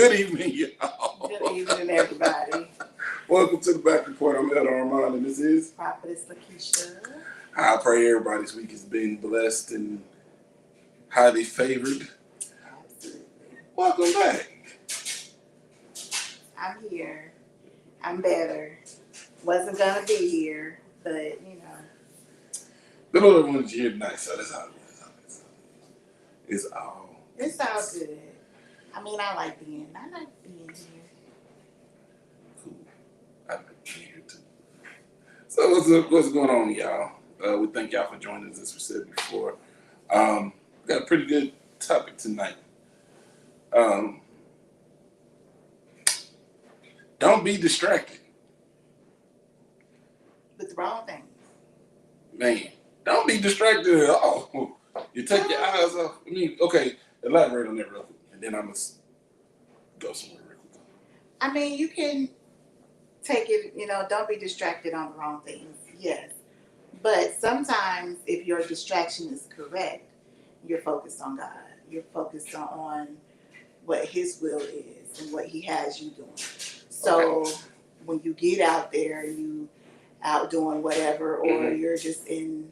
Good evening, y'all. Good evening, everybody. Welcome to the Back Report. I'm Elder Armand, and this is Prophetess Lakeisha. I pray everybody's week has been blessed and highly favored. Absolutely. Welcome back. I'm here. I'm better. Wasn't gonna be here, but you know. The Lord wanted you here tonight, so that's how it is. It's all. It's all good. I mean, I like being here. Cool. I like being here too. So what's going on, y'all? We thank y'all for joining us, as we said before. We got a pretty good topic tonight. Don't be distracted. With the wrong things. Man, don't be distracted at all. You take your eyes off. I mean, okay, elaborate on that real quick, and then I'm going to go somewhere real quick. I mean, you can take it, don't be distracted on the wrong things. Yes. But sometimes if your distraction is correct, you're focused on God. You're focused on what His will is and what He has you doing. So when you get out there and you out doing whatever, or you're just in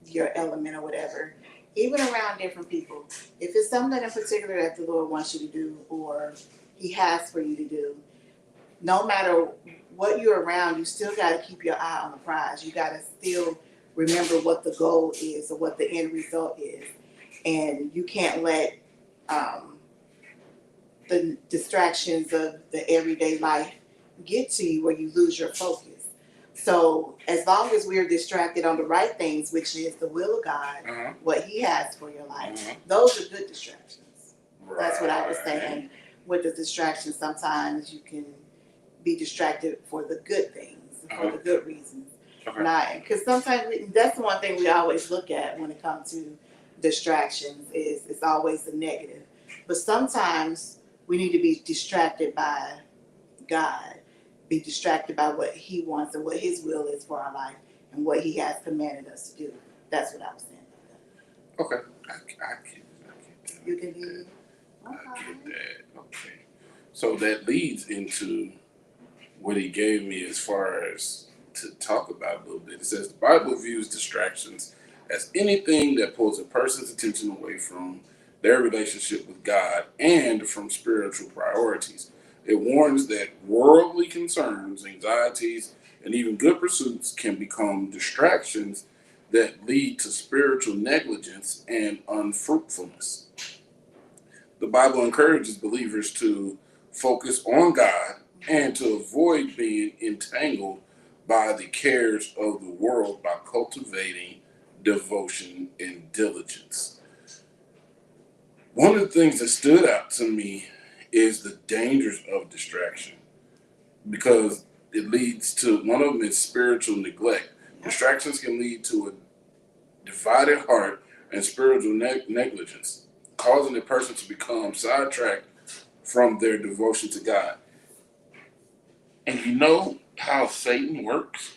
your element or whatever, even around different people, if it's something in particular that the Lord wants you to do or He has for you to do, no matter what you're around, you still got to keep your eye on the prize. You got to still remember what the goal is or what the end result is. And you can't let the distractions of the everyday life get to you where you lose your focus. So as long as we're distracted on the right things, which is the will of God, what He has for your life, those are good distractions. Right. That's what I was saying. With the distractions, sometimes you can be distracted for the good things, for the good reasons. Not because sometimes that's the one thing we always look at when it comes to distractions is it's always the negative. But sometimes we need to be distracted by God, be distracted by what He wants and what His will is for our life and what He has commanded us to do. That's what I was saying. Okay, I get that. You can do. Okay. I get that. Okay, so that leads into what he gave me as far as to talk about a little bit. It says the Bible views distractions as anything that pulls a person's attention away from their relationship with God and from spiritual priorities. It warns that worldly concerns, anxieties, and even good pursuits can become distractions that lead to spiritual negligence and unfruitfulness. The Bible encourages believers to focus on God and to avoid being entangled by the cares of the world by cultivating devotion and diligence. One of the things that stood out to me is the dangers of distraction, because it leads to, one of them is spiritual neglect. Distractions can lead to a divided heart and spiritual negligence, causing a person to become sidetracked from their devotion to God. And you know how Satan works?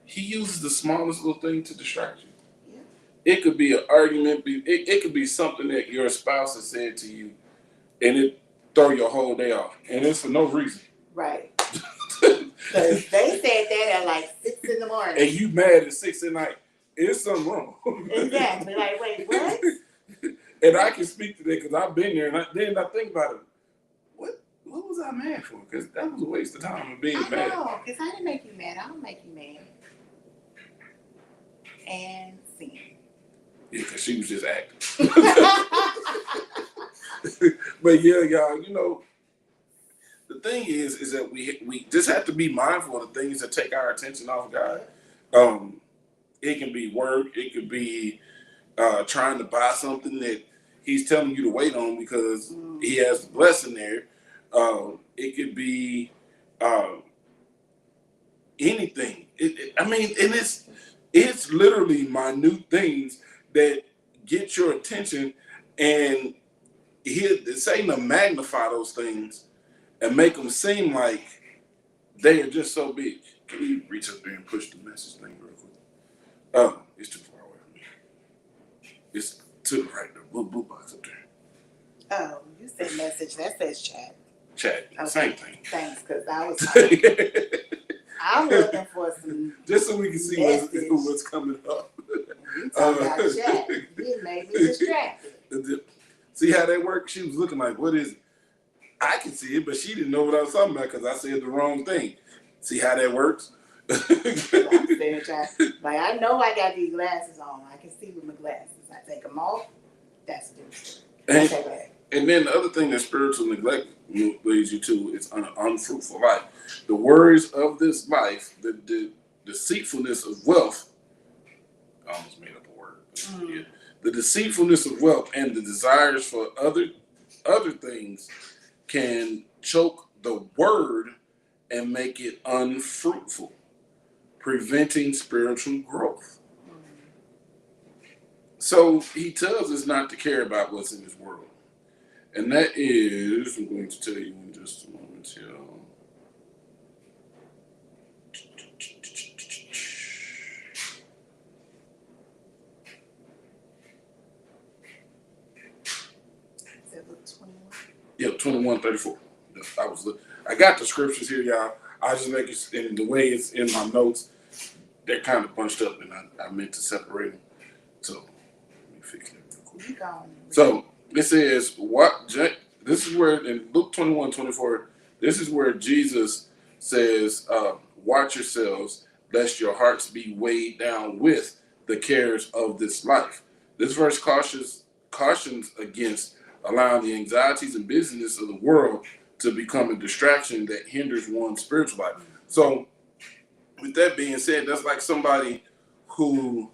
He uses the smallest little thing to distract you. Yeah. It could be an argument. It could be something that your spouse has said to you, and it throw your whole day off, and it's for no reason. Right. Because they said that at like 6 in the morning. And you mad at 6 at night. There's something wrong. Exactly. Like, wait, what? And I can speak to that because I've been there, and then I think about it. What was I mad for? Because that was a waste of time of being mad. I know, because I didn't make you mad. I don't make you mad. And sin. Yeah, because she was just acting. But yeah, y'all, the thing is that we just have to be mindful of the things that take our attention off God. It can be work. It could be trying to buy something that He's telling you to wait on because He has the blessing there. It could be anything. And it's literally minute things that get your attention, and Satan will magnify those things and make them seem like they are just so big. Can you reach up there and push the message thing real quick? It's too far away from me. It's to the right, the blue box up there. Oh, you said message. That says chat. Chat. Okay. Same thing. Thanks, because I was like, I'm looking for some just so we can see what's coming up. You talking about chat. You made me distracted. See how that works? She was looking like, what is it? I can see it, but she didn't know what I was talking about because I said the wrong thing. See how that works? I'm saying, like, I know I got these glasses on. I can see with my glasses. I take them off. That's different. And then the other thing that spiritual neglect leads you to is an unfruitful life. The worries of this life, the deceitfulness of wealth. I almost made up a word. Yeah. The deceitfulness of wealth and the desires for other things can choke the word and make it unfruitful, preventing spiritual growth. So he tells us not to care about what's in this world. And that is, I'm going to tell you in just a moment here. Yeah, 21:34. I got the scriptures here, y'all. I just make it, and the way it's in my notes, they're kind of bunched up, and I meant to separate them. So let me fix that real quick. So it says this is where in Luke 21:24, this is where Jesus says, "Watch yourselves, lest your hearts be weighed down with the cares of this life." This verse cautions against allowing the anxieties and busyness of the world to become a distraction that hinders one's spiritual life. So, with that being said, that's like somebody who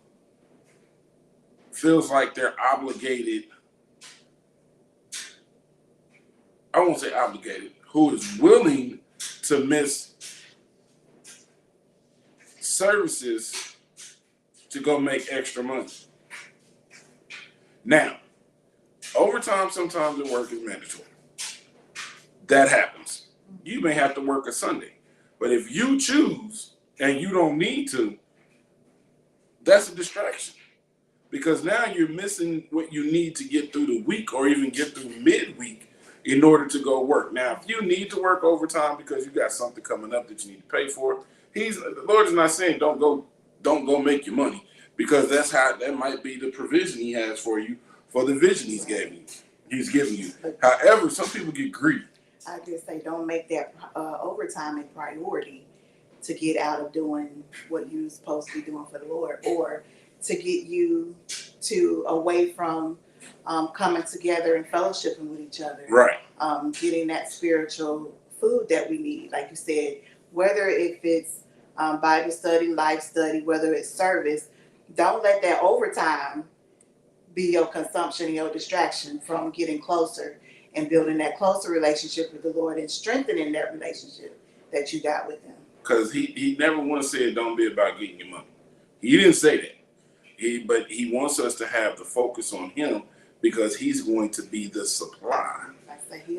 feels like they're obligated. I won't say obligated, who is willing to miss services to go make extra money. Now, overtime sometimes at work is mandatory. That happens. You may have to work a Sunday. But if you choose and you don't need to, that's a distraction. Because now you're missing what you need to get through the week or even get through midweek in order to go work. Now, if you need to work overtime because you got something coming up that you need to pay for, the Lord is not saying don't go make your money, because that might be the provision he has for you for the vision he's giving you. However, some people get greedy. I just say don't make that overtime a priority to get out of doing what you're supposed to be doing for the Lord, or to get you away from coming together and fellowshipping with each other. Right. Getting that spiritual food that we need, like you said, whether if it's Bible study, life study, whether it's service, don't let that overtime be your consumption, your distraction from getting closer and building that closer relationship with the Lord and strengthening that relationship that you got with him. Because he never once said don't be about getting your money. He didn't say that. But he wants us to have the focus on him because he's going to be the supply.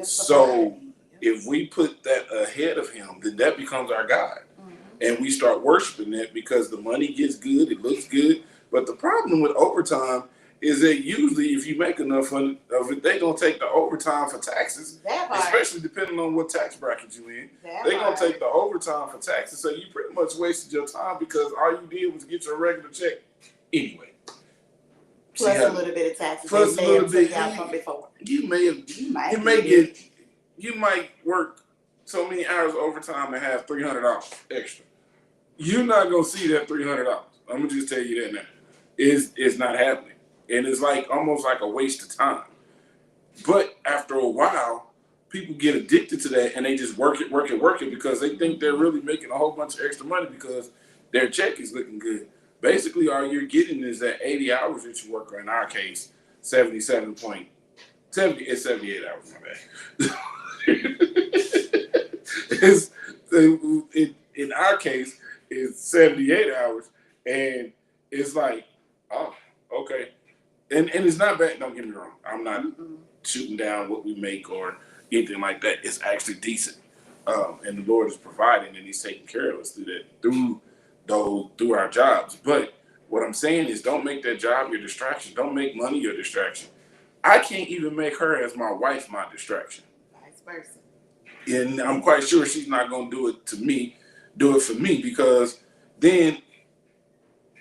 So if we put that ahead of him, then that becomes our God. Mm-hmm. And we start worshiping that because the money gets good, it looks good. But the problem with overtime is that usually if you make enough of it, they're going to take the overtime for taxes, especially depending on what tax bracket you're in. They're going to take the overtime for taxes, so you pretty much wasted your time because all you did was get your regular check anyway. Plus a little bit of taxes. Plus a little bit. From before. You might work so many hours overtime and have $300 extra. You're not going to see that $300. I'm going to just tell you that now. It's not happening. And it's almost like a waste of time. But after a while, people get addicted to that and they just work it because they think they're really making a whole bunch of extra money because their check is looking good. Basically, all you're getting is that 80 hours that you work, or in our case, 77.70. It's 78 hours, my bad. In our case, it's 78 hours, and it's like, oh, okay. And it's not bad, don't get me wrong. I'm not shooting down what we make or anything like that. It's actually decent. And the Lord is providing, and he's taking care of us through our jobs. But what I'm saying is don't make that job your distraction. Don't make money your distraction. I can't even make her as my wife my distraction. versa. And I'm quite sure she's not going to do it for me, because then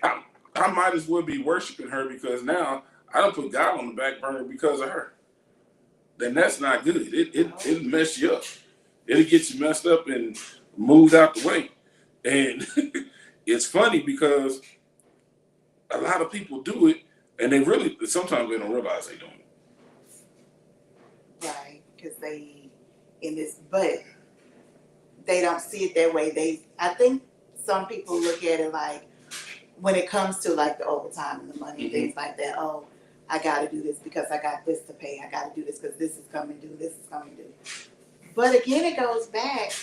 I might as well be worshiping her, because now I don't put God on the back burner because of her. Then that's not good. It'll mess you up. It'll get you messed up and moved out the way. And it's funny because a lot of people do it, and sometimes they don't realize they're doing it. Right, because but they don't see it that way. I think some people look at it like, when it comes to like the overtime and the money and things like that, oh, I got to do this because I got this to pay. I got to do this because this is coming due. This is coming due. But again, it goes back,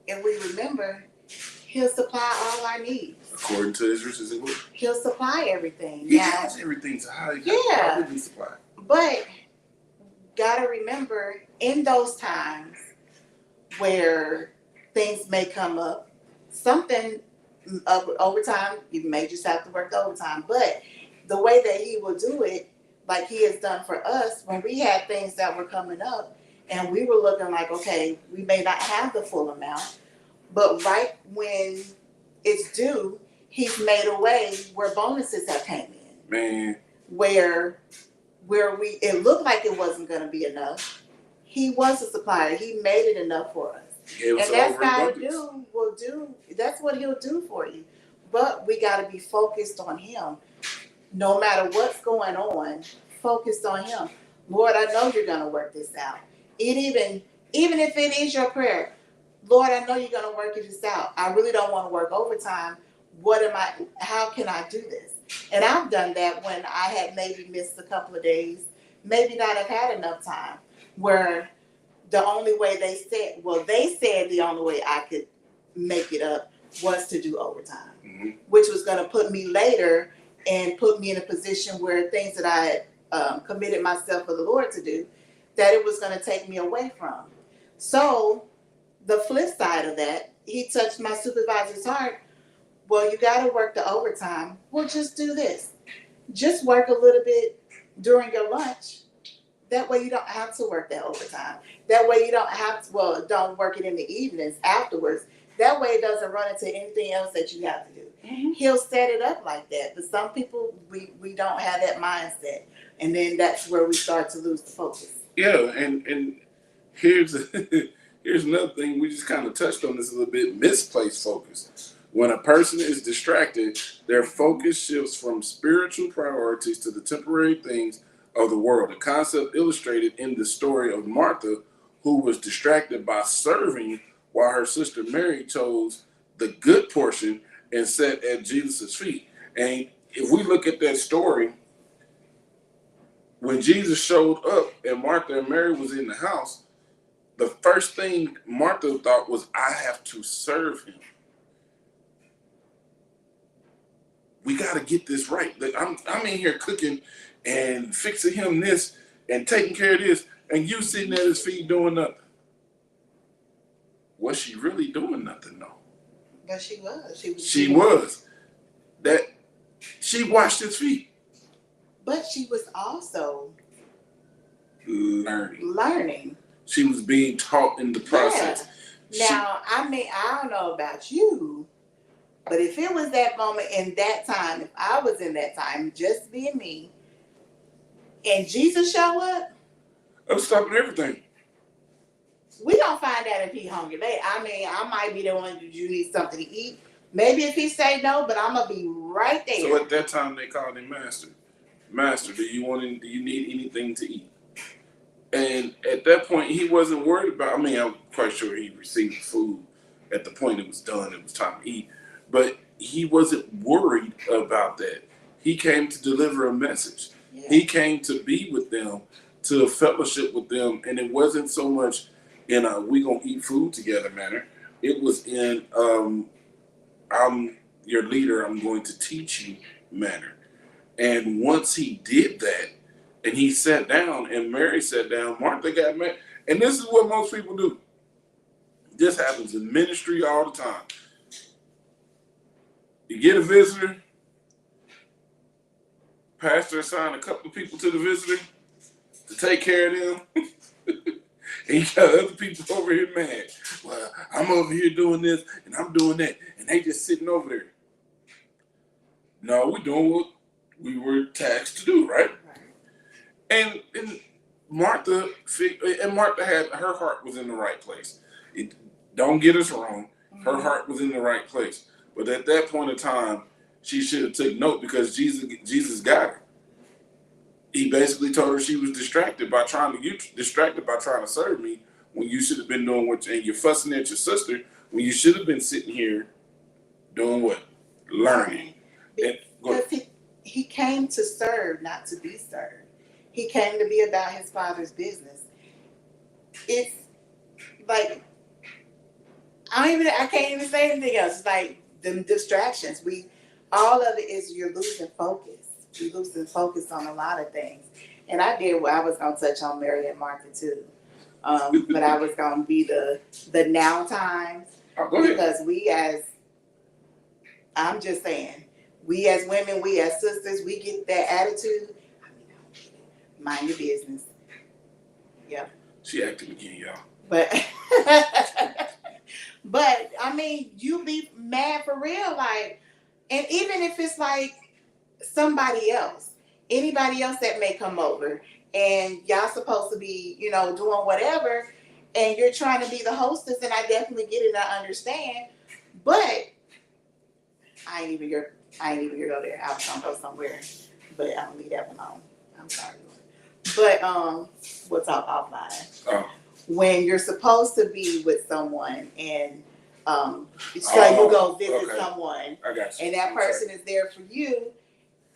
and we remember, He'll supply all our needs. According to His riches and glory. He'll supply everything. He has everything, so how would He supply? But gotta remember, in those times where things may come up, something overtime, you may just have to work the overtime. But the way that He will do it, like He has done for us, when we had things that were coming up and we were looking like, okay, we may not have the full amount, but right when it's due, He's made a way where bonuses have came in. Man. Where it looked like it wasn't going to be enough. He was a supplier. He made it enough for us. And that's that's what He'll do for you. But we got to be focused on Him. No matter what's going on, focused on Him. Lord, I know You're going to work this out. Even if it is your prayer, Lord, I know You're going to work this out. I really don't want to work overtime. How can I do this? And I've done that when I had maybe missed a couple of days, maybe not have had enough time, where the only way they said the only way I could make it up was to do overtime, which was going to put me later and put me in a position where things that I had committed myself for the Lord to do, that it was going to take me away from. So the flip side of that, He touched my supervisor's heart. Well, you got to work the overtime. Well, just do this. Just work a little bit during your lunch. That way you don't have to work that overtime. That way you don't work it in the evenings afterwards. That way it doesn't run into anything else that you have to do. Mm-hmm. He'll set it up like that. But some people, we don't have that mindset. And then that's where we start to lose the focus. Yeah, and here's another thing. We just kind of touched on this a little bit. Misplaced focus. When a person is distracted, their focus shifts from spiritual priorities to the temporary things of the world. A concept illustrated in the story of Martha, who was distracted by serving while her sister Mary chose the good portion and sat at Jesus' feet. And if we look at that story, when Jesus showed up and Martha and Mary was in the house, the first thing Martha thought was, I have to serve Him. We got to get this right. I'm in here cooking and fixing Him this and taking care of this, and you sitting at His feet doing nothing. Was she really doing nothing, though? But she was. She was. She washed His feet. But she was also learning. She was being taught in the process. Yeah. Now, I don't know about you, but if it was that moment in that time, if I was in that time, just being me, and Jesus show up, I'm stopping everything. We don't find out if He hungry. I might be the one. Do you need something to eat? Maybe if He say no, but I'm gonna be right there. So at that time, they called Him Master. Master, do you need anything to eat? And at that point, He wasn't worried about. I'm quite sure He received food at the point it was done. It was time to eat. But He wasn't worried about that. He came to deliver a message. Yeah. He came to be with them, to fellowship with them. And it wasn't so much in a we gonna eat food together manner. It was in I'm your leader, I'm going to teach you manner. And once He did that, and He sat down, and Mary sat down, Martha got mad. And this is what most people do. This happens in ministry all the time. You get a visitor, pastor assign a couple of people to the visitor to take care of them. And you got other people over here mad. Well, I'm over here doing this and I'm doing that. And they just sitting over there. No, we're doing what we were tasked to do, right? And Martha had her heart was in the right place. Don't get us wrong, her heart was in the right place. But at that point in time, she should have took note because Jesus got her. He basically told her she was distracted by trying to serve me when you should have been doing what, and you're fussing at your sister when you should have been sitting here doing what? Learning. Because he came to serve, not to be served. He came to be about his Father's business. It's like I can't even say anything else. It's like the distractions. All of it is you're losing focus. You're losing focus on a lot of things. And I was gonna touch on Mary and Martha too. But I was gonna be the now times. Oh, go ahead. Because I'm just saying, we as women, we as sisters, we get that attitude. Mind your business. Yeah. She acted again, y'all. But I mean, you be mad for real, like, and even if it's like somebody else, anybody else that may come over, and y'all supposed to be, doing whatever, and you're trying to be the hostess, and I definitely get it, I understand, but I ain't even gonna go there. I was gonna go somewhere, but I'm gonna leave that one alone. I'm sorry. But we'll talk offline. Oh. When you're supposed to be with someone and you go visit someone, I got you. And that person is there for you,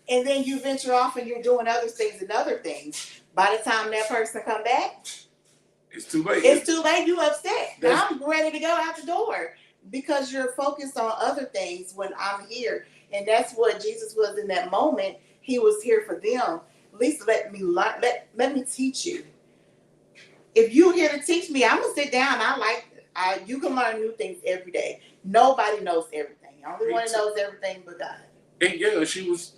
and then you venture off and you're doing other things. By the time that person come back, it's too late. It's too late. You upset. I'm ready to go out the door because you're focused on other things when I'm here. And that's what Jesus was in that moment. He was here for them. At least let me learn. Let me teach you. If you're here to teach me, I'm gonna sit down. You can learn new things every day. Nobody knows everything. Only one knows everything but God. And yeah, she was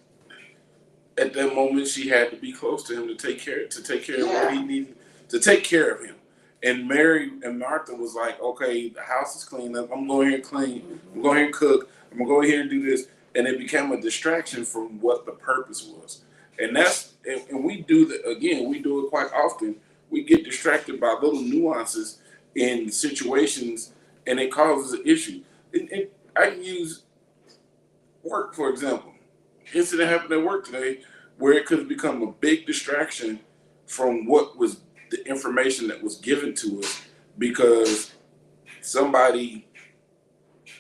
at that moment. She had to be close to him to take care of what he needed to take care of him. And Mary and Martha was like, okay, the house is cleaned up. I'm going here and clean. Mm-hmm. I'm going here and cook. I'm gonna go here and do this. And it became a distraction from what the purpose was. And we do that again. We do it quite often. We get distracted by little nuances in situations, and it causes an issue. I can use work, for example. Incident happened at work today where it could have become a big distraction from what was the information that was given to us because somebody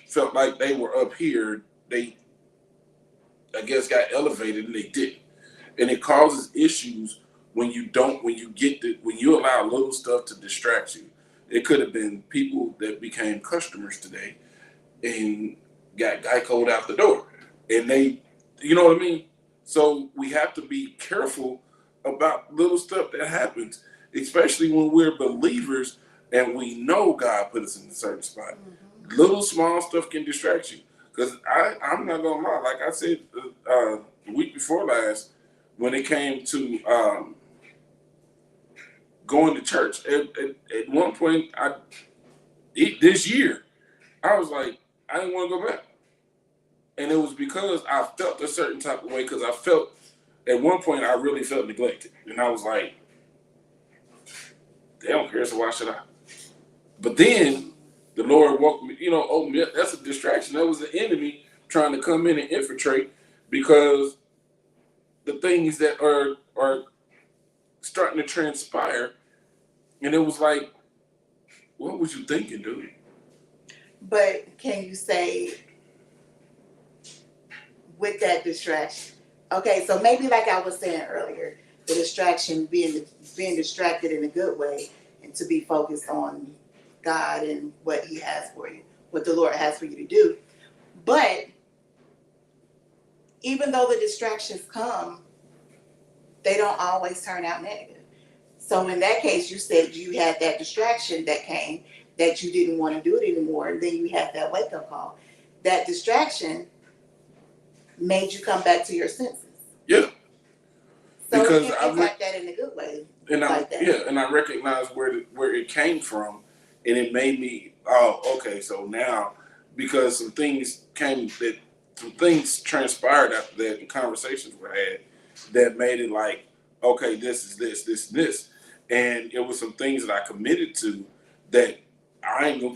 felt like they were up here. They, I guess, got elevated and they didn't. And it causes issues when you allow little stuff to distract you. It could have been people that became customers today and got Geico'd out the door. And they, you know what I mean? So we have to be careful about little stuff that happens, especially when we're believers and we know God put us in a certain spot. Mm-hmm. Little small stuff can distract you. Because I'm not going to lie, like I said the week before last, when it came to going to church, at one point this year, I was like, I didn't want to go back. And it was because I felt a certain type of way because I felt, at one point, I really felt neglected. And I was like, they don't care, so why should I? But then the Lord woke me, opened me up. That's a distraction. That was the enemy trying to come in and infiltrate because the things that are starting to transpire. And it was like, what was you thinking, dude? But can you say, with that distraction, okay, so maybe like I was saying earlier, the distraction being distracted in a good way and to be focused on God and what he has for you, what the Lord has for you to do. But even though the distractions come, they don't always turn out negative. So in that case, you said you had that distraction that came, that you didn't want to do it anymore, and then you had that wake-up call. That distraction made you come back to your senses. Yeah. So because you can impact that in a good way. And like that. and I recognized where it came from, and it made me, okay, so now, because some things transpired after that, and conversations were had that made it like, okay, this is this, and it was some things that I committed to that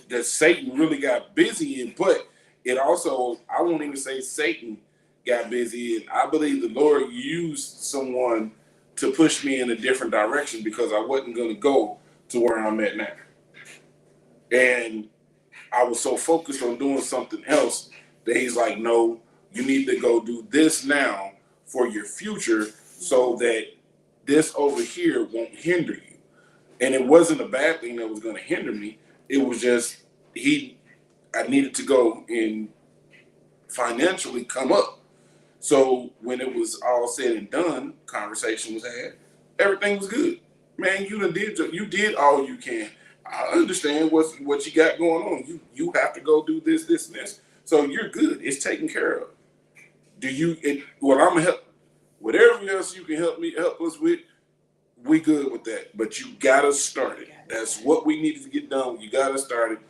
that Satan really got busy in, but it also, I won't even say Satan got busy, and I believe the Lord used someone to push me in a different direction because I wasn't going to go to where I'm at now. And I was so focused on doing something else that he's like, no, you need to go do this now for your future so that this over here won't hinder you. And it wasn't a bad thing that was going to hinder me. It was just I needed to go and financially come up. So when it was all said and done, conversation was had, everything was good. Man, you did all you can. I understand what you got going on. You have to go do this, and this. So you're good. It's taken care of. Well, I'm gonna help. Whatever else you can help us with, we good with that. But you gotta start it. That's what we needed to get done. You gotta start it,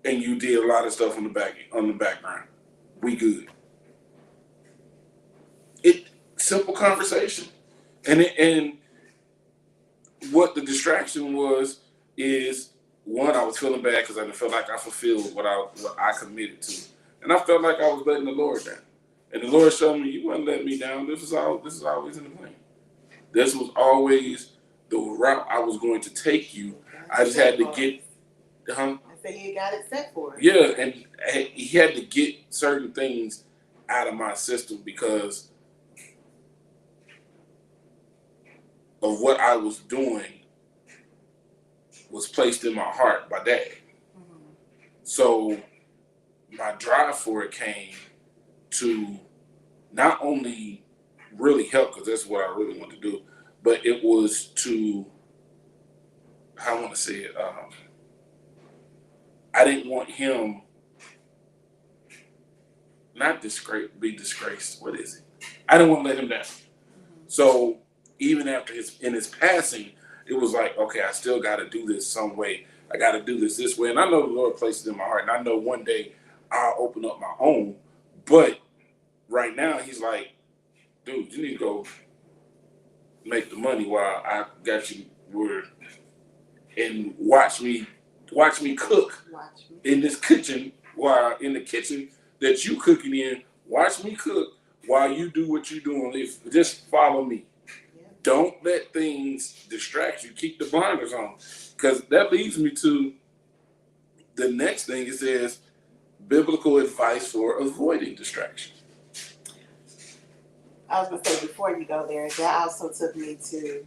and you did a lot of stuff on the background. We good. Simple conversation, and what the distraction was is, one, I was feeling bad because I didn't feel like I fulfilled what I committed to, and I felt like I was letting the Lord down. And the Lord showed me, you weren't letting me down. This is always in the plan. This was always the route I was going to take you. I just had to get, I said he got it set for us. Yeah, and he had to get certain things out of my system because of what I was doing was placed in my heart by Dad. Mm-hmm. So my drive for it came to not only really help, because that's what I really want to do, but it was to, how I want to say it, I didn't want him not be disgraced. What is it? I didn't want to let him down. Mm-hmm. So even after in his passing, it was like, okay, I still got to do this some way. I got to do this way. And I know the Lord placed it in my heart. And I know one day I'll open up my own. But right now, he's like, dude, you need to go make the money while I got you and watch me cook in this kitchen, while in the kitchen that you cooking in, watch me cook while you do what you're doing. Just follow me. Don't let things distract you. Keep the blinders on. Because that leads me to the next thing. It says biblical advice for avoiding distraction. I was going to say, before you go there, that also took me to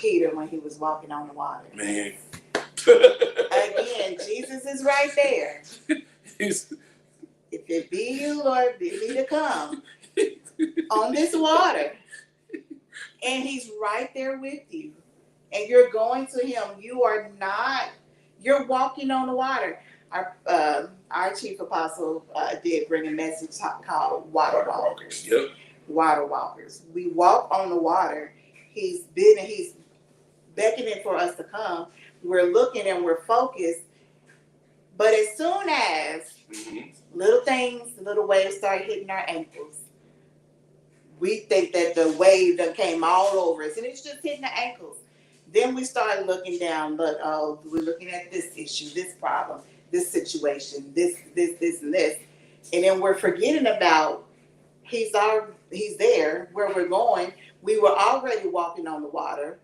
Peter when he was walking on the water. Man. Again, Jesus is right there. If it be you, Lord, bid me to come on this water. And he's right there with you. And you're going to him. You're walking on the water. Our chief apostle did bring a message called Water Walkers. Yep. Water walkers. We walk on the water. He's beckoning for us to come. We're looking and we're focused. But as soon as little waves start hitting our ankles, we think that the wave that came all over us, and it's just hitting the ankles. Then we start looking down, we're looking at this issue, this problem, this situation, this, and this. And then we're forgetting about he's there where we're going. We were already walking on the water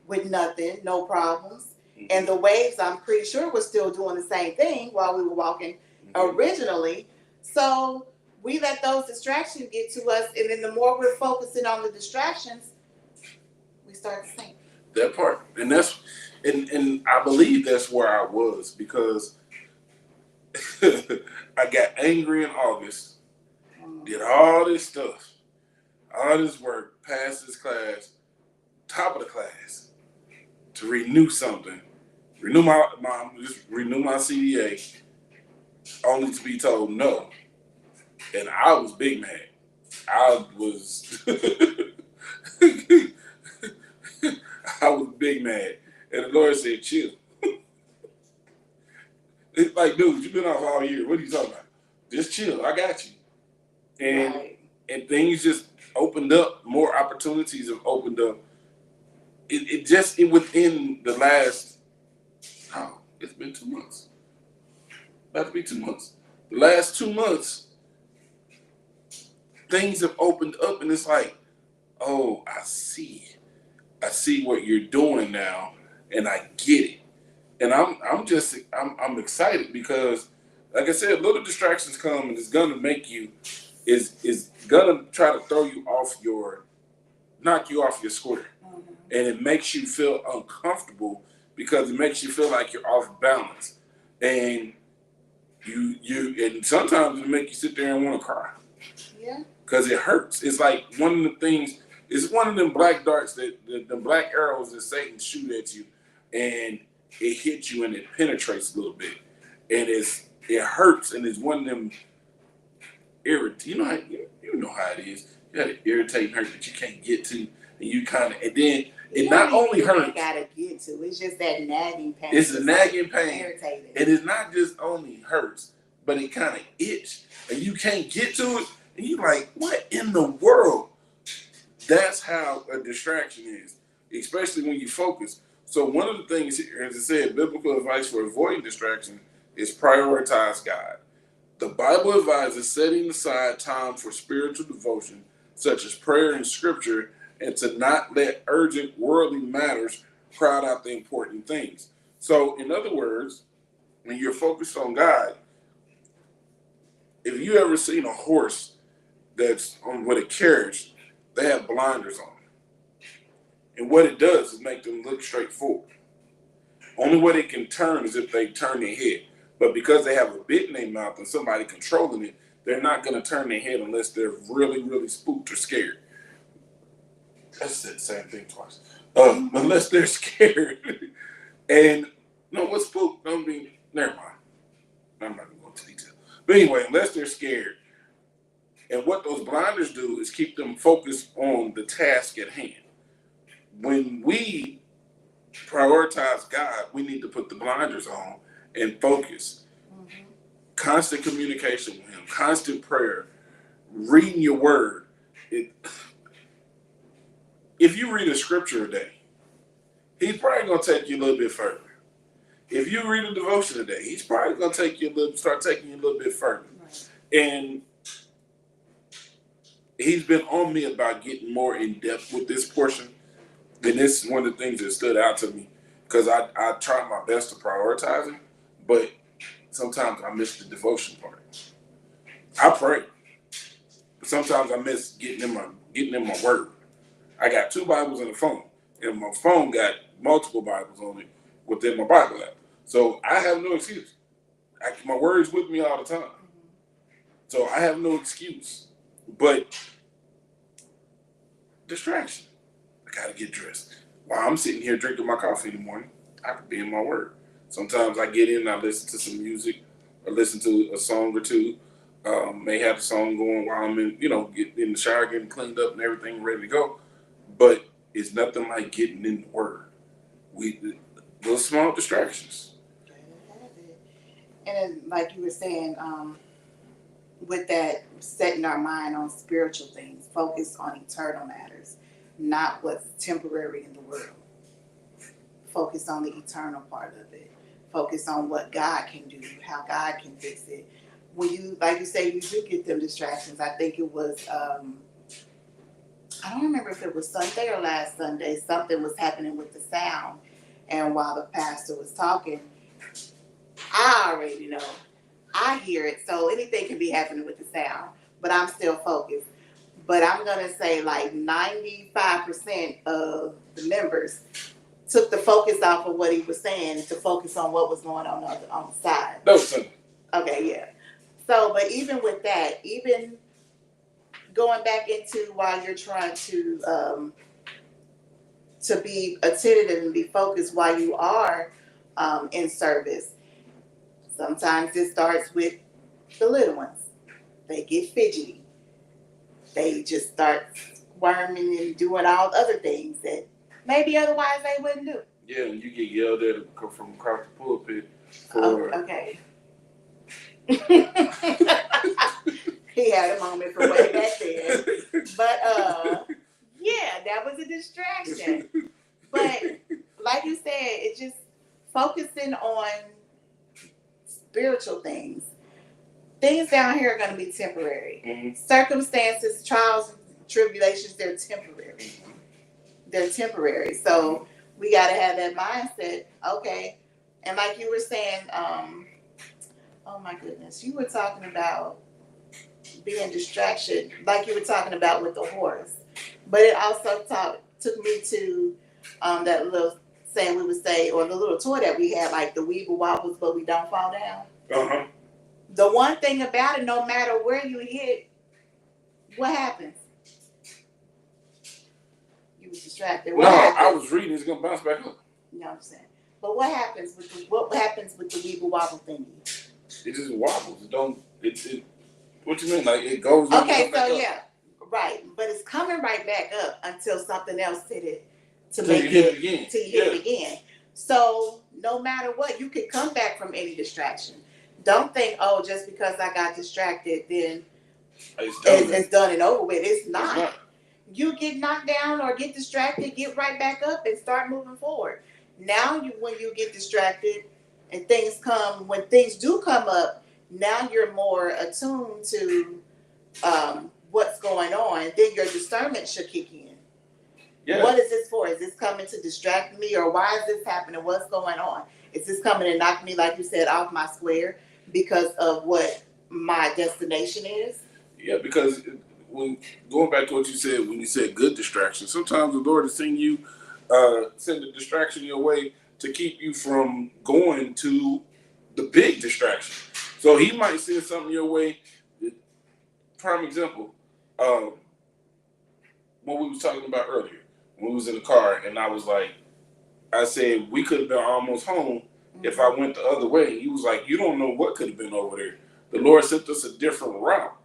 with nothing, no problems. Mm-hmm. And the waves, I'm pretty sure, were still doing the same thing while we were walking originally. So we let those distractions get to us, and then the more we're focusing on the distractions, we start to sink. That part. And and I believe that's where I was, because I got angry in August, did all this stuff, all this work, passed this class, top of the class, to renew something, renew my CDA, only to be told no. And I was big mad. I I was big mad. And the Lord said, chill. It's like, dude, you've been off all year. What are you talking about? Just chill. I got you. And Right. and things just opened up. More opportunities have opened up. It within the last, oh, it's been 2 months. About to be 2 months. The last 2 months, things have opened up, and it's like, oh, I see. I see what you're doing now, and I get it. And I'm excited because, like I said, little distractions come and it's gonna make you is gonna try to throw you off your knock you off your square, Mhm. and it makes you feel uncomfortable because it makes you feel like you're off balance, and and sometimes it make you sit there and want to cry Yeah. because it hurts. It's like one of the things. It's one of them black darts the black arrows that Satan shoot at you, and it hits you and it penetrates a little bit, and it hurts, and it's one of them irritate. You know how it is. You got an irritating hurt that you can't get to, and you kind of and then it You not don't only even hurts. gotta get to. It's just that nagging pain. It's a nagging like pain, irritating. and it's not just only hurts, but it kind of itch, and you can't get to it, and you like, what in the world? That's how a distraction is, especially when you focus. So one of the things here, as I said, biblical advice for avoiding distraction is prioritize God. The Bible advises setting aside time for spiritual devotion, such as prayer and scripture, and to not let urgent worldly matters crowd out the important things. So, in other words, when you're focused on God, if you ever seen a horse that's on with a carriage, they have blinders on. And what it does is make them look straight forward. Only way they can turn is if they turn their head. But because they have a bit in their mouth and somebody controlling it, they're not going to turn their head unless they're really, really spooked or scared. I said the same thing twice. Unless they're scared. And no, what's spooked? I mean, never mind. I'm not going to go into detail. But anyway, unless they're scared. And what those blinders do is keep them focused on the task at hand. When we prioritize God, we need to put the blinders on and focus. Mhm. Constant communication with Him, constant prayer, reading your word. It, if you read a scripture a day, He's probably going to take you a little bit further. If you read a devotion a day, He's probably going to start taking you a little bit further. Right. And He's been on me about getting more in depth with this portion. And this is one of the things that stood out to me because I try my best to prioritize it, but sometimes I miss the devotion part. I pray, but sometimes I miss getting in my word. I got 2 Bibles in the phone, and my phone got multiple Bibles on it within my Bible app. So I have no excuse. My word's with me all the time, so I have no excuse. But distraction. I gotta get dressed. While I'm sitting here drinking my coffee in the morning, I could be in my word. Sometimes I get in and I listen to some music or listen to a song or two. May have a song going while I'm get in the shower, getting cleaned up and everything ready to go. But it's nothing like getting in the word. Those small distractions. And then, like you were saying, with that, setting our mind on spiritual things, focus on eternal matters, not what's temporary in the world. Focus on the eternal part of it. Focus on what God can do, how God can fix it. When you, like you say, you do get them distractions. I think it was, I don't remember if it was Sunday or last Sunday, something was happening with the sound. And while the pastor was talking, I already know. I hear it, so anything can be happening with the sound, but I'm still focused. But I'm gonna say like 95% of the members took the focus off of what he was saying to focus on what was going on the side. That was simple. Okay, yeah. So, but even with that, even going back into while you're trying to be attentive and be focused while you are in service, sometimes it starts with the little ones. They get fidgety. They just start squirming and doing all other things that maybe otherwise they wouldn't do. Yeah, and you get yelled at from across the pulpit Oh, for. okay. He had a moment for way back then. But yeah, that was a distraction. But like you said, it just focusing on spiritual things. Things down here are going to be temporary. Mhm. Circumstances, trials, tribulations, they're temporary. They're temporary. So we got to have that mindset. Okay. And like you were saying, oh my goodness, you were talking about being distraction, like you were talking about with the horse. But it also took me to that little saying we would say, or the little toy that we had, like the weeble wobbles, but we don't fall down. Uh-huh. The one thing about it, no matter where you hit, what happens? You was distracted. What No, happens? I was reading. It's gonna bounce back up. You know what I'm saying? But what happens with the weeble wobble thingy? It just wobbles. It don't. It. What you mean? Like it goes. Okay, so yeah, right. But it's coming right back up until something else hit it to make you hit it again. Till you hit it again. So no matter what, you can come back from any distraction. Don't think, oh, just because I got distracted, then it's done and over with. It's not. You get knocked down or get distracted, get right back up and start moving forward. Now, when you get distracted and when things do come up, now you're more attuned to what's going on. Then your discernment should kick in. Yeah. What is this for? Is this coming to distract me, or why is this happening? What's going on? Is this coming to knock me, like you said, off my square because of what my destination is? Yeah, because when going back to what you said, when you said good distraction, sometimes the Lord is send a distraction your way to keep you from going to the big distraction. So He might send something your way. Prime example, what we was talking about earlier, when we was in the car, and I said we could have been almost home if I went the other way. He was like, you don't know what could have been over there. The Lord sent us a different route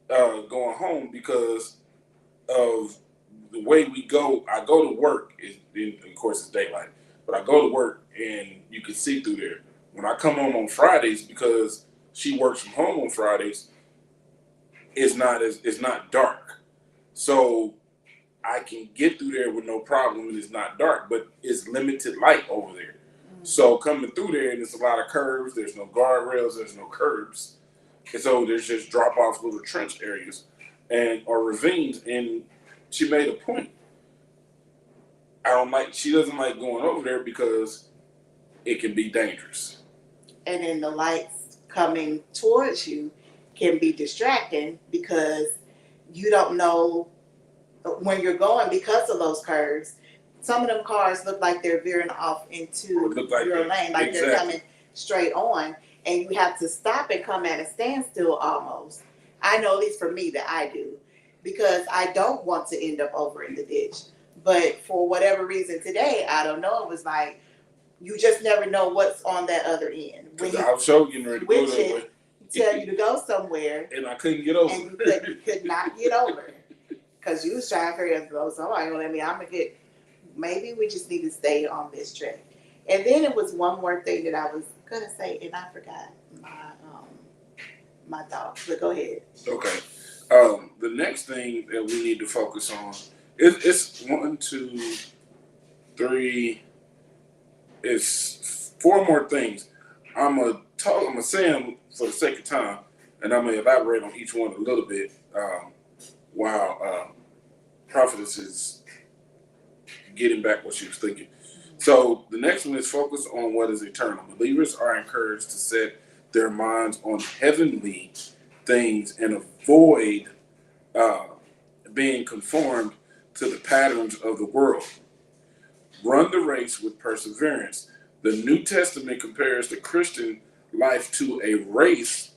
going home because of the way we go. I go to work, of course it's daylight, but I go to work and you can see through there. When I come home on Fridays, because she works from home on Fridays, it's not dark. So I can get through there with no problem and it's not dark, but it's limited light over there. So coming through there, and there's a lot of curves, there's no guardrails, there's no curbs. And so there's just drop off little trench areas or ravines. And she made a point. She doesn't like going over there because it can be dangerous. And then the lights coming towards you can be distracting because you don't know when you're going because of those curves. Some of them cars look like they're veering off into your lane, like they're coming straight on, and you have to stop and come at a standstill almost. I know, at least for me, that I do, because I don't want to end up over in the ditch. But for whatever reason today, I don't know, it was like, you just never know what's on that other end. When I was so getting ready to go that way. Tell you to go somewhere. And I couldn't get over. And you could not get over. Because you was trying to figure out, somebody gonna let me, I'm going to get, maybe we just need to stay on this track. And then it was one more thing that I was going to say, and I forgot my thoughts. But go ahead. Okay. The next thing that we need to focus on, it's 1, 2, 3, it's 4 more things. I'm gonna say them for the sake of time, and I'm gonna elaborate on each one a little bit while Prophetess is getting back what she was thinking. So the next one is focus on what is eternal. Believers are encouraged to set their minds on heavenly things and avoid being conformed to the patterns of the world. Run the race with perseverance. The New Testament compares the Christian life to a race,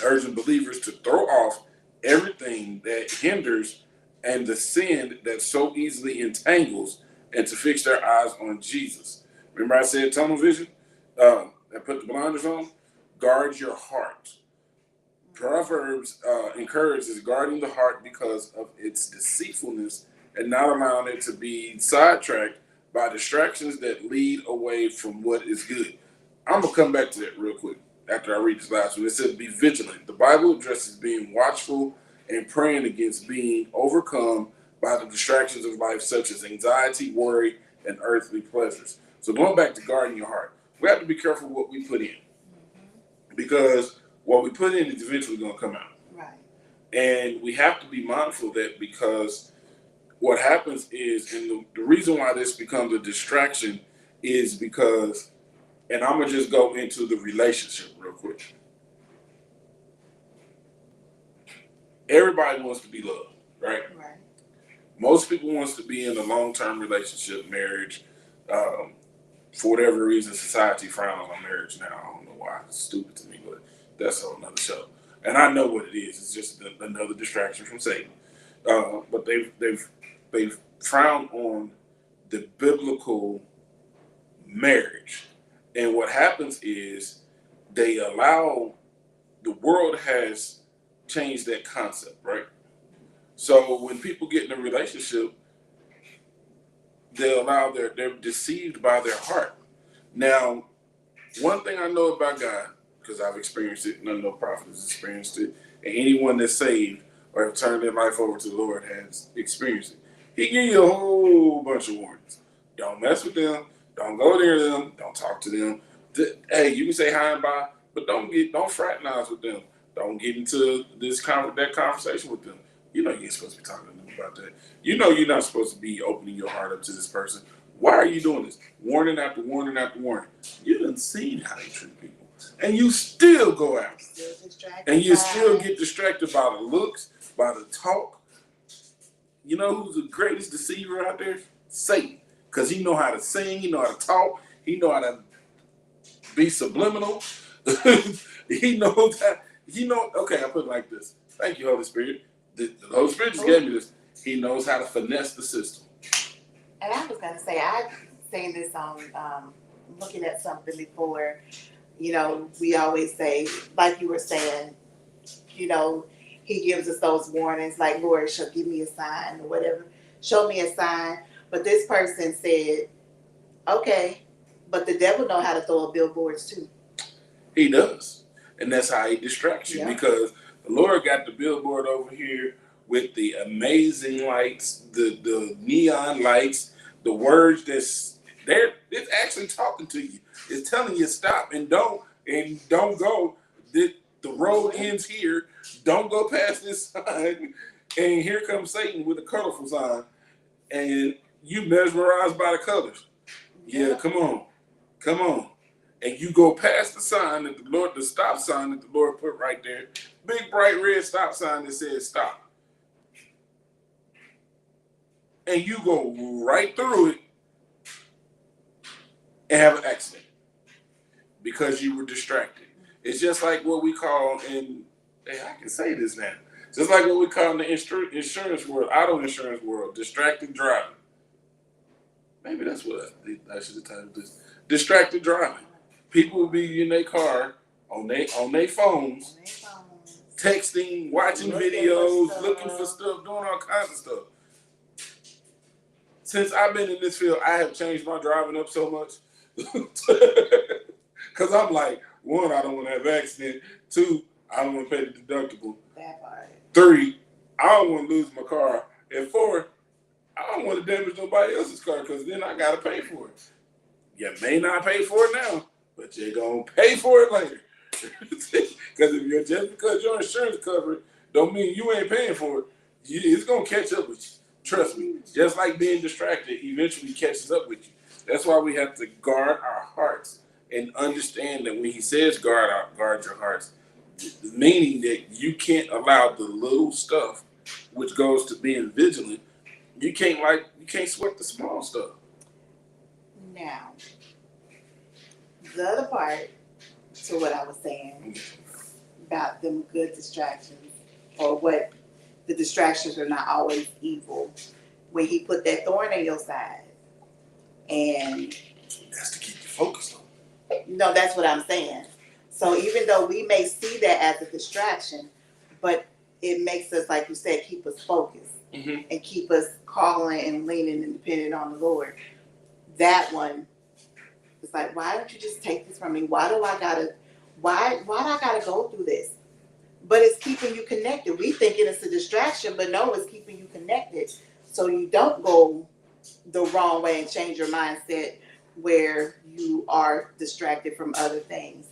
urging believers to throw off everything that hinders and the sin that so easily entangles, and to fix their eyes on Jesus. Remember I said tunnel vision? I put the blinders on. Guard your heart. Proverbs encourages guarding the heart because of its deceitfulness and not allowing it to be sidetracked by distractions that lead away from what is good. I'm gonna come back to that real quick after I read this last one. It says, "Be vigilant." The Bible addresses being watchful and praying against being overcome by the distractions of life, such as anxiety, worry, and earthly pleasures. So going back to guarding your heart, we have to be careful what we put in, because what we put in is eventually going to come out. Right. And we have to be mindful of that, because what happens is, and the reason why this becomes a distraction is because, and I'm going to just go into the relationship real quick. Everybody wants to be loved, right? Right. Most people wants to be in a long-term relationship, marriage. For whatever reason, society frowns on marriage now. I don't know why. It's stupid to me, but that's a whole nother show. And I know what it is. It's just another distraction from Satan. But they've frowned on the biblical marriage. And what happens is they allow, the world has changed that concept, right? So when people get in a relationship, they're deceived by their heart. Now, one thing I know about God, because I've experienced it, none of the prophets has experienced it, and anyone that's saved or have turned their life over to the Lord has experienced it. He give you a whole bunch of warnings. Don't mess with them. Don't go near them. Don't talk to them. Hey, you can say hi and bye, but don't fraternize with them. Don't get into that conversation with them. You know you ain't supposed to be talking to them about that. You know you're not supposed to be opening your heart up to this person. Why are you doing this? Warning after warning after warning. You done seen how they treat people, and you still go after them. And you still get distracted by the looks, by the talk. You know who's the greatest deceiver out there? Satan. Because he know how to sing, he know how to talk, he know how to be subliminal. He knows that. Okay, I'll put it like this. Thank you, Holy Spirit. The Holy Spirit just gave me this. He knows how to finesse the system. And I was going to say, I've seen this on looking at something before. You know, we always say, like you were saying, you know, he gives us those warnings, like, Lord, give me a sign or whatever. Show me a sign. But this person said, okay, but the devil know how to throw up billboards too. He does. And that's how he distracts you, because the Lord got the billboard over here with the amazing lights, the neon lights, the words that's there. It's actually talking to you. It's telling you stop and don't go. The road ends here. Don't go past this sign. And here comes Satan with a colorful sign. And you mesmerized by the colors. Yeah, come on. And you go past the sign that the stop sign that the Lord put right there. Big bright red stop sign that says stop. And you go right through it and have an accident because you were distracted. It's just like what we call I can say this now. Just like what we call in the insurance world, auto insurance world, distracted driving. Maybe that's what I should have titled this. Distracted driving. People will be in their car on their phones, texting, watching videos, looking for stuff, doing all kinds of stuff. Since I've been in this field, I have changed my driving up so much. Because I'm like, one, I don't want to have an accident. Two, I don't want to pay the deductible. That part. Three, I don't want to lose my car. And four, I don't want to damage nobody else's car, because then I got to pay for it. You may not pay for it now, but you're going to pay for it later. Because just because your insurance covered don't mean you ain't paying for it. It's going to catch up with you. Trust me. Just like being distracted eventually catches up with you. That's why we have to guard our hearts and understand that when he says guard your hearts, meaning that you can't allow the little stuff, which goes to being vigilant. You can't sweat the small stuff. Now, the other part to what I was saying about them good distractions, or what the distractions are not always evil. When he put that thorn in your side, and that's to keep you focused on. No, that's what I'm saying. So even though we may see that as a distraction, but it makes us, like you said, keep us focused and keep us calling and leaning and depending on the Lord. That one is like, why don't you just take this from me? Why do I gotta go through this? But it's keeping you connected. We thinking it's a distraction, but no, it's keeping you connected so you don't go the wrong way and change your mindset where you are distracted from other things.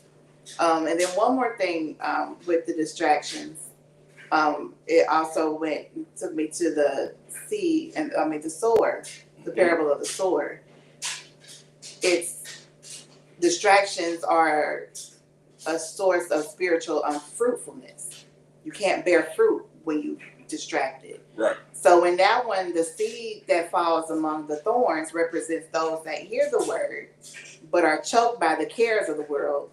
And then one more thing with the distractions, it also took me to the seed, and the sower, the parable of the sower. It's distractions are a source of spiritual unfruitfulness. You can't bear fruit when you distracted. Right. So in that one, the seed that falls among the thorns represents those that hear the word, but are choked by the cares of the world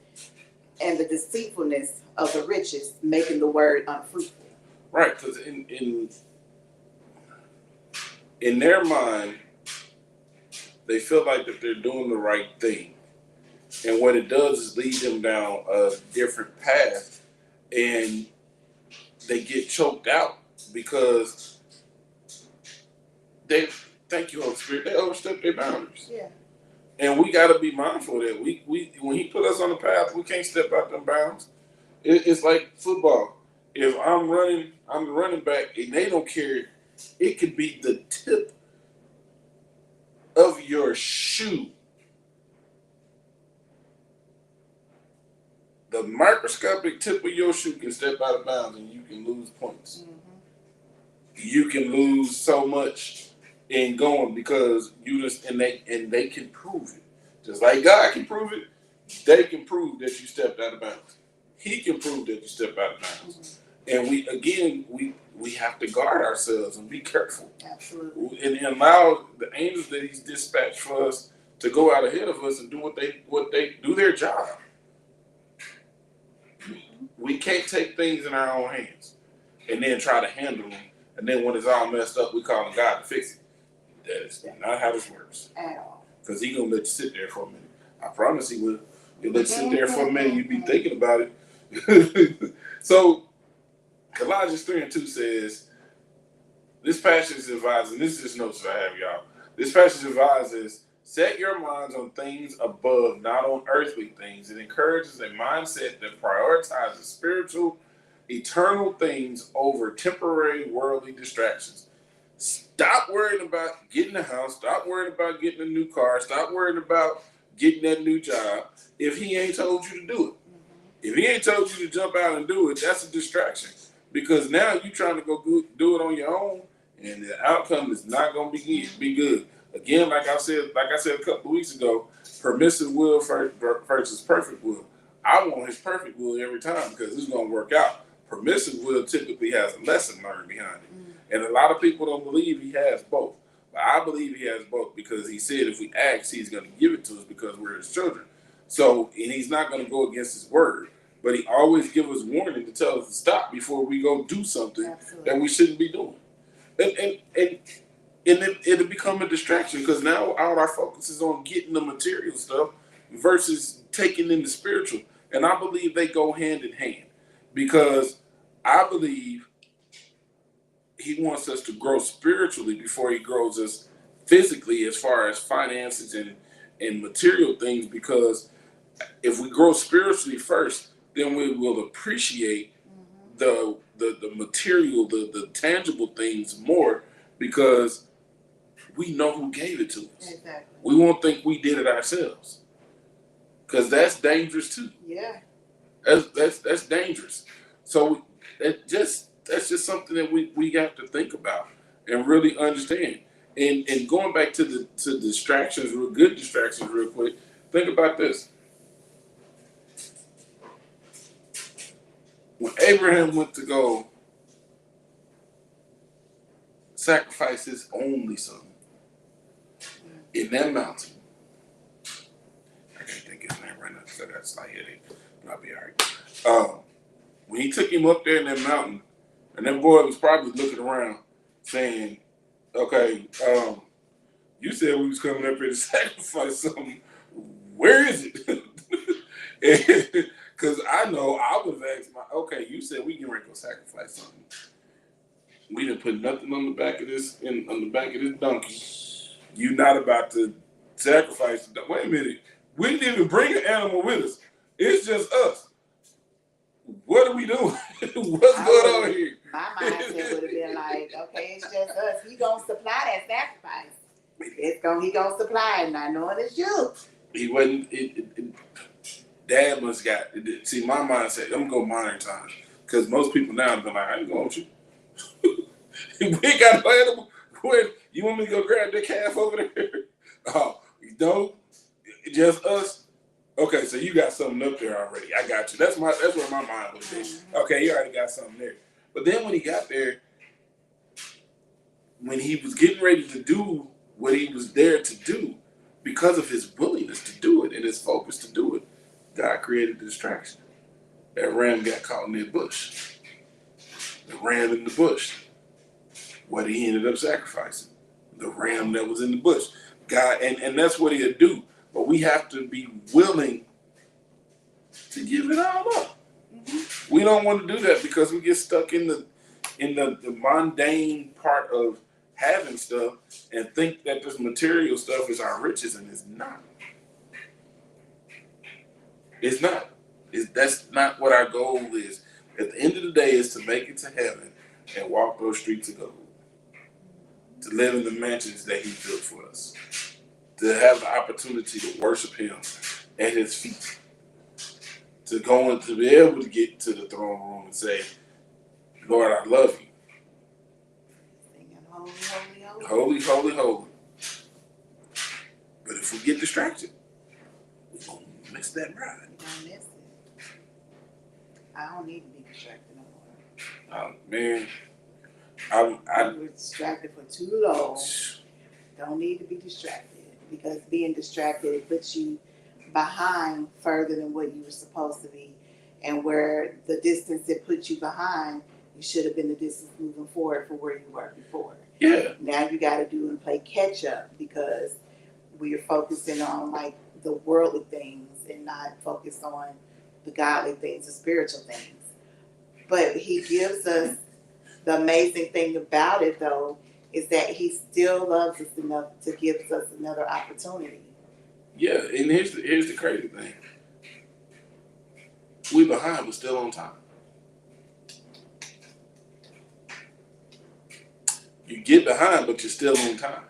and the deceitfulness of the riches, making the word unfruitful. Right, because in their mind, they feel like that they're doing the right thing. And what it does is lead them down a different path, and they get choked out because thank you, Holy Spirit, they overstep their boundaries. Yeah. And we got to be mindful of that. We when He put us on the path, we can't step out them bounds. It's like football. If I'm the running back, and they don't care, it could be the tip of your shoe. The microscopic tip of your shoe can step out of bounds and you can lose points. You can lose so much in going because they can prove it. Just like God can prove it, they can prove that you stepped out of bounds. He can prove that you stepped out of bounds. And we have to guard ourselves and be careful. Absolutely. And allow the angels that He's dispatched for us to go out ahead of us and do what they do their job. We can't take things in our own hands and then try to handle them. And then when it's all messed up, we call on God to fix it. That is not how this works. At all. Because He's going to let you sit there for a minute. I promise He will. He'll let you sit there for a minute. You'll be thinking about it. So, Colossians 3:2 says, this passage advises, this is notes that I have, y'all. This passage advises, set your minds on things above, not on earthly things. It encourages a mindset that prioritizes spiritual, eternal things over temporary worldly distractions. Stop worrying about getting a house. Stop worrying about getting a new car. Stop worrying about getting that new job if He ain't told you to do it. If He ain't told you to jump out and do it, that's a distraction. Because now you're trying to go do it on your own, and the outcome is not going to be good. Again, like I said a couple of weeks ago, permissive will versus perfect will. I want His perfect will every time because it's going to work out. Permissive will typically has a lesson learned behind it. And a lot of people don't believe He has both. But I believe He has both because He said if we ask, He's going to give it to us because we're His children. So, and He's not going to go against His word. But He always gives us warning to tell us to stop before we go do something that we shouldn't be doing. And it'll become a distraction because now all our focus is on getting the material stuff versus taking in the spiritual. And I believe they go hand in hand because I believe He wants us to grow spiritually before He grows us physically as far as finances and material things, because if we grow spiritually first, then we will appreciate the material, the tangible things more because we know who gave it to us. Exactly. We won't think we did it ourselves because that's dangerous too. Yeah. That's dangerous. So that's just something that we have to think about and really understand. And going back to distractions, real good distractions, real quick. Think about this. When Abraham went to go sacrifice his only son in that mountain, I can't think his name right now because I got a slight headache, but I'll be all right. When he took him up there in that mountain, and that boy was probably looking around saying, okay, you said we was coming up here to sacrifice something. Where is it? Because I know I would have asked okay, you said we can go sacrifice something. We didn't put nothing on the back of this donkey. You not about to sacrifice the wait a minute. We didn't even bring an animal with us. It's just us. What are we doing? What's going on here? My mindset would have been like, okay, it's just us. He gonna supply that sacrifice. He gonna supply it, not knowing it's you. He wasn't. Dad must got. See, my mindset. I'm gonna go modern times because most people now have been like, I ain't going with you. We ain't got no animal. Where you want me to go grab the calf over there? Oh, no, just us. Okay, so you got something up there already. I got you. That's where my mind was at. Okay, you already got something there. But then when he got there, when he was getting ready to do what he was there to do, because of his willingness to do it and his focus to do it, God created a distraction. That ram got caught in that bush. The ram in the bush. What he ended up sacrificing. The ram that was in the bush. God, and that's what he'll do. But we have to be willing to give it all up. Mm-hmm. We don't want to do that because we get stuck in the mundane part of having stuff and think that this material stuff is our riches, and it's not. It's not. That's not what our goal is. At the end of the day, is to make it to heaven and walk those streets of gold. To live in the mansions that he built for us. To have the opportunity to worship him at his feet. To go and to be able to get to the throne room and say, Lord, I love you. Singing holy, holy, holy. Holy, holy, holy. But if we get distracted, we're going to miss that ride. We're going to miss it. I don't need to be distracted no more. Man, I was distracted for too long. Don't need to be distracted because being distracted, it puts you behind further than what you were supposed to be. And where the distance it put you behind, you should have been the distance moving forward for where you were before. Yeah. Now you got to do and play catch up because we are focusing on like the worldly things and not focused on the godly things, the spiritual things. But he gives us, the amazing thing about it though, is that he still loves us enough to give us another opportunity. Yeah, and here's the crazy thing. We behind, but still on time. You get behind, but you're still on time.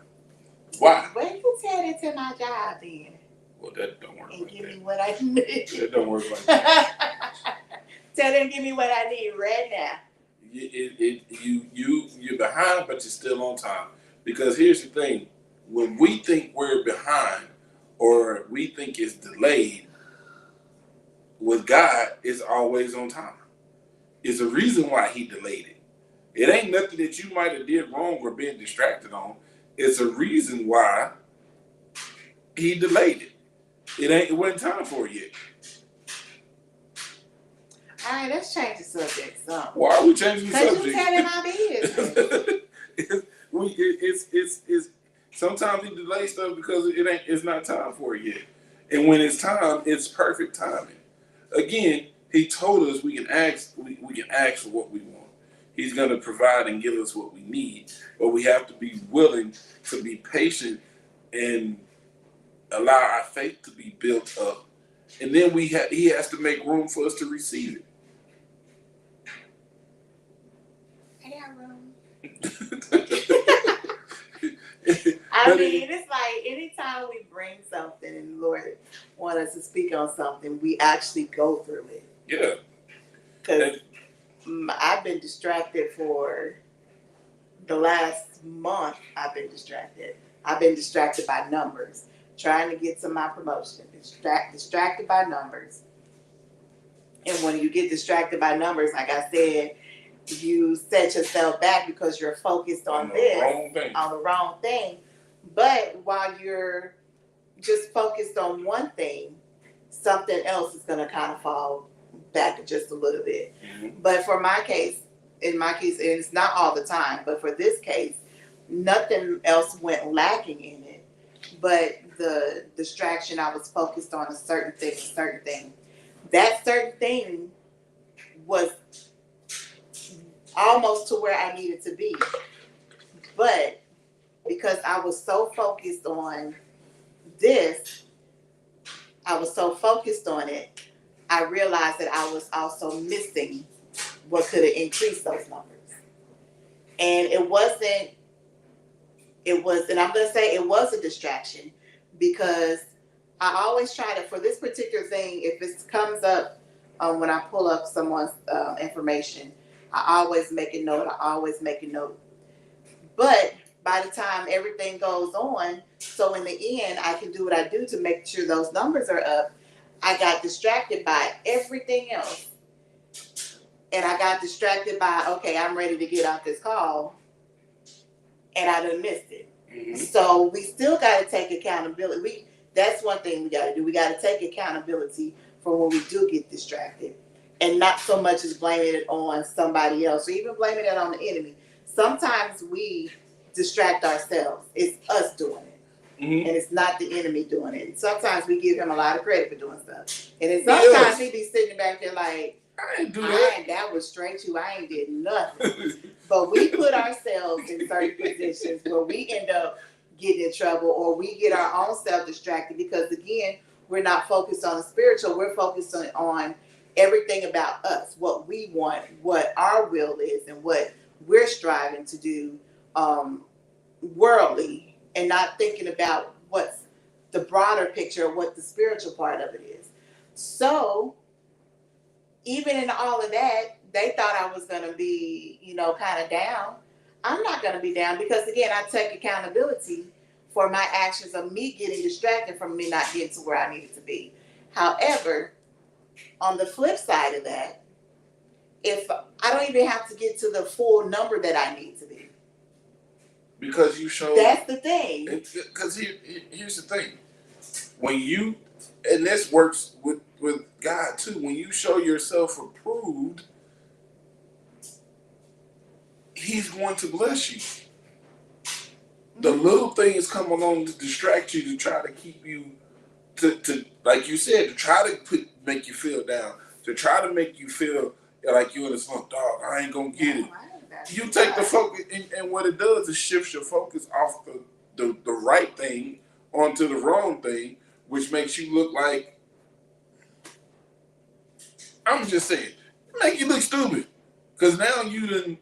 Why? Well, you tell it to my job then. Well, that don't work and like give that. me what I need. That don't work like that. Tell them give me what I need right now. You're behind, but you're still on time. Because here's the thing: when we think we're behind or we think it's delayed, with God, it's always on time. It's a reason why He delayed it. It ain't nothing that you might have did wrong or been distracted on. It's a reason why He delayed it. It wasn't time for it yet. All right, let's change the subject. So. Why are we changing the subject? Because you're telling my business. it's sometimes he delays stuff because it's not time for it yet. And when it's time, it's perfect timing. Again, he told us we can ask for what we want. He's going to provide and give us what we need, but we have to be willing to be patient and allow our faith to be built up. And then he has to make room for us to receive it. I got room. I mean, it's like anytime we bring something and the Lord wants us to speak on something, we actually go through it. Yeah. Because I've been distracted for the last month. I've been distracted by numbers, trying to get to my promotion, distracted by numbers. And when you get distracted by numbers, like I said, you set yourself back because you're focused on the wrong thing. But while you're just focused on one thing, something else is going to kind of fall back just a little bit. Mm-hmm. But in my case, and it's not all the time, but for this case, nothing else went lacking in it. But the distraction, I was focused on a certain thing. That certain thing was almost to where I needed to be. But because I was so focused on this, I was so focused on it, I realized that I was also missing what could have increased those numbers. And it wasn't, it was, and I'm going to say it was a distraction because I always try to, for this particular thing, if it comes up when I pull up someone's information, I always make a note. I always make a note. But by the time everything goes on, so in the end, I can do what I do to make sure those numbers are up. I got distracted by everything else. And I got distracted by, okay, I'm ready to get off this call. And I done missed it. Mm-hmm. So we still got to take accountability. That's one thing we got to do. We got to take accountability for when we do get distracted. And not so much as blaming it on somebody else or even blaming it on the enemy. Sometimes we distract ourselves. It's us doing it. Mm-hmm. And it's not the enemy doing it. Sometimes we give him a lot of credit for doing stuff. And then sometimes he be sitting back there like, I ain't do that. That was straight to, I ain't did nothing. But we put ourselves in certain positions where we end up getting in trouble or we get our own self distracted because, again, we're not focused on the spiritual. We're focused on everything about us, what we want, what our will is, and what we're striving to do worldly, and not thinking about what's the broader picture of what the spiritual part of it is. So even in all of that, they thought I was going to be, kind of down. I'm not going to be down because, again, I take accountability for my actions of me getting distracted from me not getting to where I needed to be. However, on the flip side of that, if I don't even have to get to the full number that I need to be. Because you show. That's the thing. Because here's the thing. When you, and this works with God too, when you show yourself approved, He's going to bless you. The little things come along to distract you, to try to keep you, to like you said, to try to make you feel down, to try to make you feel like you're in a slump. Dog, I ain't gonna get it. You take the focus, and what it does is shifts your focus off the right thing onto the wrong thing, which makes you look like, I'm just saying, it make you look stupid. Because now you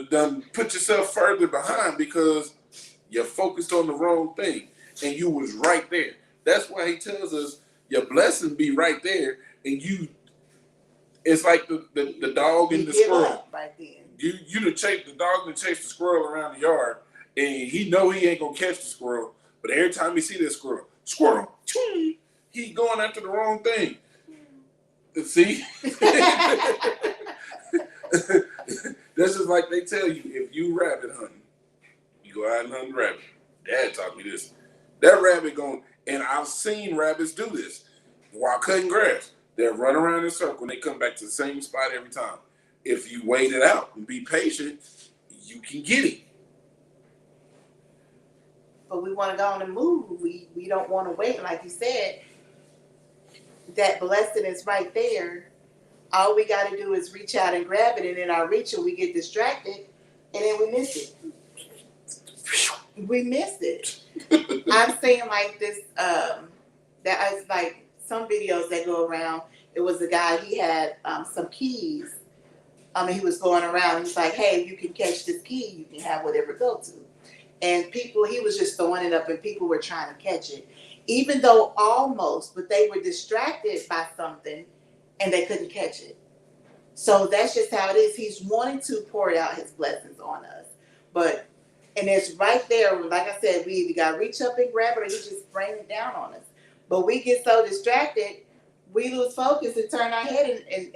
done put yourself further behind because you're focused on the wrong thing. And you was right there. That's why he tells us your blessing be right there. And it's like the dog and the squirrel. Right then. The dog and chase the squirrel around the yard. And he know he ain't going to catch the squirrel. But every time he see that squirrel, he going after the wrong thing. See? This is like they tell you, if you rabbit hunting, you go out and hunt rabbit. Dad taught me this. That rabbit going, and I've seen rabbits do this while cutting grass. They'll run around in a circle and they come back to the same spot every time. If you wait it out and be patient, you can get it. But we want to go on and move. We don't want to wait. Like you said, that blessing is right there. All we got to do is reach out and grab it, and in our reach, we get distracted, and then we miss it. We missed it. I'm saying like this, that is like some videos that go around. It was a guy, he had some keys. He was going around, and he's like, hey, you can catch this key, you can have whatever go to. And people, he was just throwing it up, and people were trying to catch it. Even though almost, but they were distracted by something, and they couldn't catch it. So that's just how it is. He's wanting to pour out his blessings on us. And it's right there, like I said, we either got to reach up and grab it or he just bring it down on us. But we get so distracted, we lose focus and turn our head and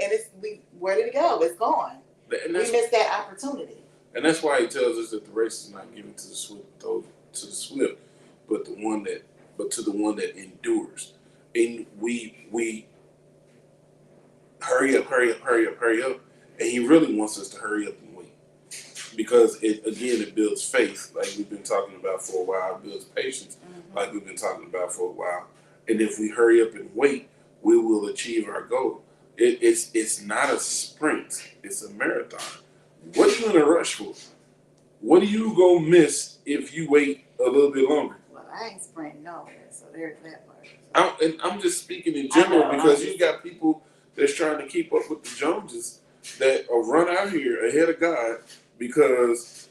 where did it go? It's gone. We miss that opportunity. And that's why he tells us that the race is not given to the swift, but to the one that endures. And we hurry up, and he really wants us to hurry up and wait, because it builds faith, like we've been talking about for a while. It builds patience, like we've been talking about for a while. And if we hurry up and wait, we will achieve our goal. It's not a sprint; it's a marathon. What are you in a rush for? What are you gonna miss if you wait a little bit longer? Well, I ain't sprinting nowhere, so there's that part. I'm just speaking in general I know, because you got people that's trying to keep up with the Joneses that are run out here ahead of God because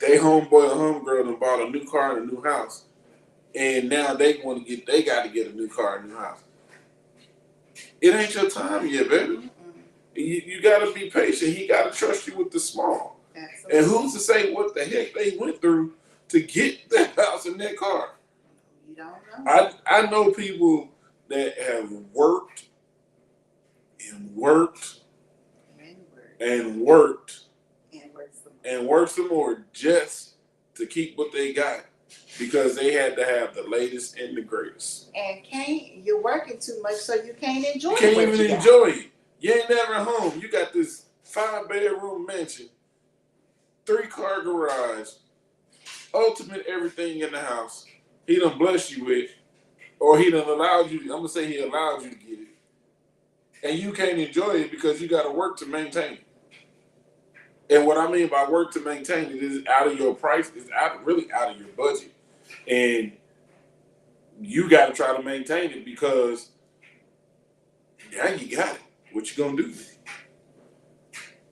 they homeboy or homegirl done bought a new car and a new house, and now they got to get a new car and a new house. It ain't your time yet, baby. Mm-mm. You got to be patient. He got to trust you with the small. Absolutely. And who's to say what the heck they went through to get that house and that car? You don't know. I know people that have worked and worked And work. and worked And work some. and worked some more just to keep what they got because they had to have the latest and the greatest. And you're working too much, so you can't enjoy You can't what even you got. enjoy it. You ain't never home. You got this 5-bedroom mansion, 3-car garage, ultimate everything in the house. He done blessed you with, or he done allowed you. I'm gonna say he allowed you to get it, and you can't enjoy it because you got to work to maintain it. And what I mean by work to maintain it is out of your price, is really out of your budget, and you got to try to maintain it because now you got it. What you gonna do with it?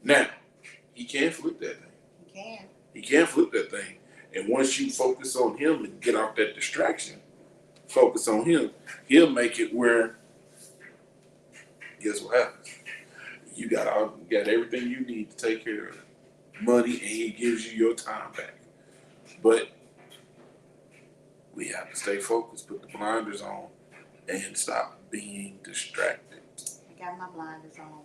Now, he can't flip that thing. You can. He can't flip that thing. And once you focus on him and get off that distraction, focus on him, he'll make it where, guess what happens? You got everything you need to take care of money, and he gives you your time back. But we have to stay focused, put the blinders on, and stop being distracted. I got my blinders on.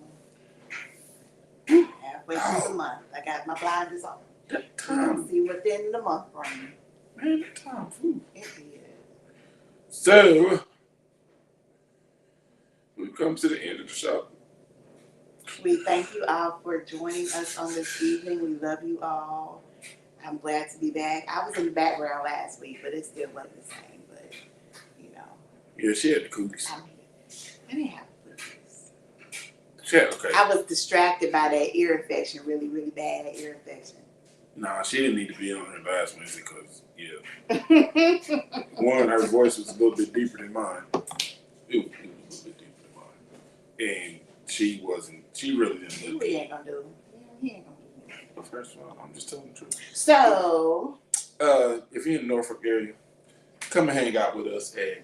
Halfway through the month, I got my blinders on. That time, See what the end of the month brings. man, that time flew. It did. So, we've come to the end of the show. We thank you all for joining us on this evening. We love you all. I'm glad to be back. I was in the background last week, but it still wasn't the same. But, you know, Yeah, she had the cookies. I didn't have cookies. Okay. I was distracted by that ear infection, really, really bad ear infection. Nah, she didn't need to be on her last Wednesday because, yeah. One, her voice was a little bit deeper than mine. It was a little bit deeper than mine. And she really didn't look He good. ain't gonna do. He ain't gonna do. But first of all, I'm just telling the truth. So, If you're in the Norfolk area, come and hang out with us at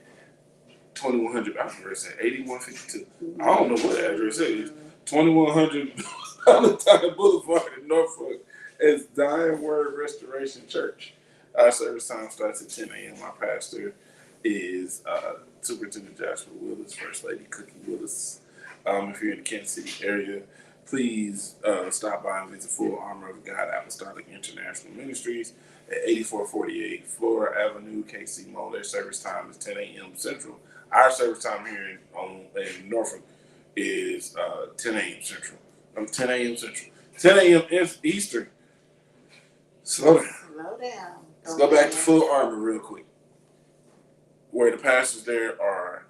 2100, I remember it's at 8152. I don't know what the address is. 2100 Valentine Boulevard in Norfolk. It's Dying Word Restoration Church. Our service time starts at 10 a.m. My pastor is Superintendent Joshua Willis, First Lady Cookie Willis. If you're in the Kansas City area, please stop by and visit Full Armor of God Apostolic International Ministries at 8448 Flora Avenue, KC Mall. Their service time is 10 a.m. Central. Our service time here in Norfolk is 10 a.m. Central. 10 a.m. Central. 10 a.m. Eastern. Slow down. slow down. Let's go back to Full Armor real quick. Where the pastors there are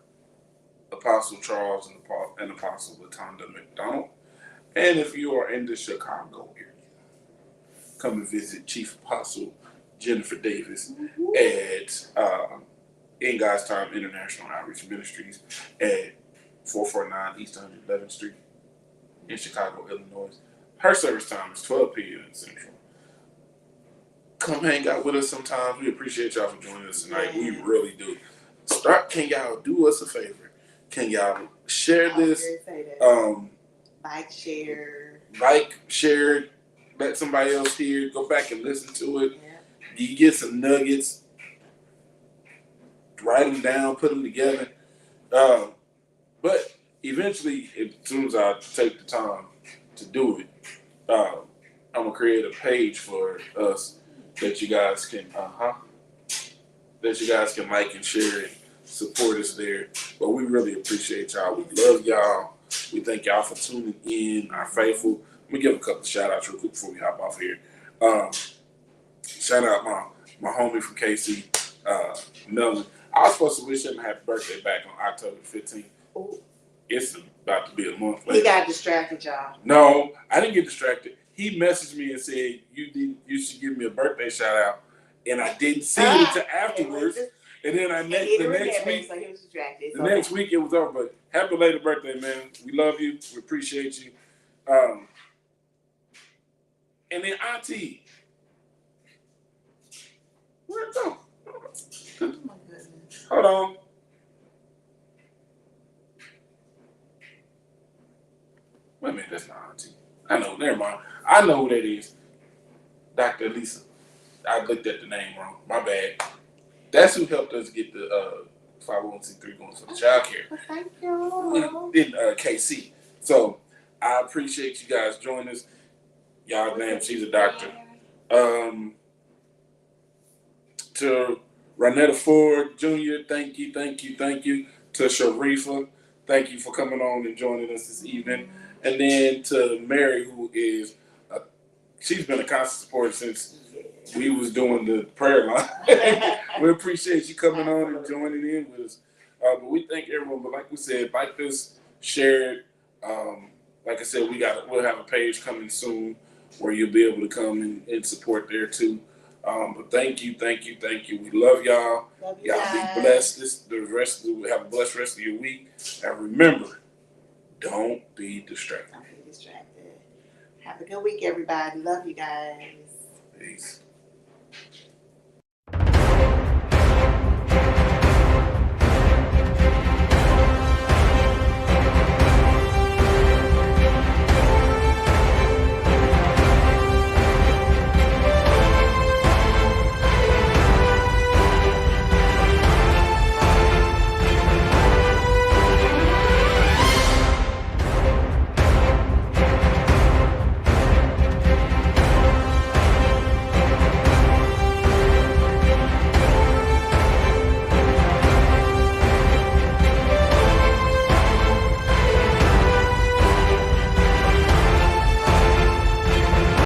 Apostle Charles and Apostle Latonda McDonald. And if you are in the Chicago area, come and visit Chief Apostle Jennifer Davis at In God's Time International Outreach Ministries at 449 East 111th Street in Chicago, Illinois. Her service time is 12 p.m. Central. Come hang out with us sometimes. We appreciate y'all for joining us tonight. We really do. Can y'all do us a favor? Can y'all share this? Like, share. Let somebody else hear. Go back and listen to it. Yeah. You get some nuggets. Write them down. Put them together. But eventually, as soon as I take the time to do it, I'm gonna create a page for us that you guys can like and share and support us there. But we really appreciate y'all. We love y'all. We thank y'all for tuning in, our faithful. Let me give a couple of shout outs real quick before we hop off here. Shout out my homie from KC, Melvin. I was supposed to wish him a happy birthday back on October 15th. Ooh. It's about to be a month He later. got distracted, y'all. No, I didn't get distracted. He messaged me and said, you should give me a birthday shout out. And I didn't see it until afterwards. And then He didn't the next remember, week, so he was distracted. It's the okay. next week it was over. But happy belated birthday, man. We love you. We appreciate you. And then Auntie, where'd it go? Oh my goodness. Hold on. Wait a minute, that's not Auntie. I know, never mind. I know who that is. Dr. Lisa. I looked at the name wrong. My bad. That's who helped us get the 501c3 going for the child care. Well, thank you. In KC. So I appreciate you guys joining us. Y'all name, she's a doctor. To Ronetta Ford Jr., thank you. To Sharifa, thank you for coming on and joining us this evening. And then to Mary, who is, she's been a constant supporter since we was doing the prayer line. We appreciate you coming on and joining in with us. But we thank everyone. But like we said, like this, share it. Like I said, we'll have a page coming soon where you'll be able to come and support there too. But thank you. We love y'all. Love you Y'all guys. be blessed. Have a blessed rest of your week. And remember, don't be distracted. Don't be distracted. Have a good week, everybody. Love you guys. Peace.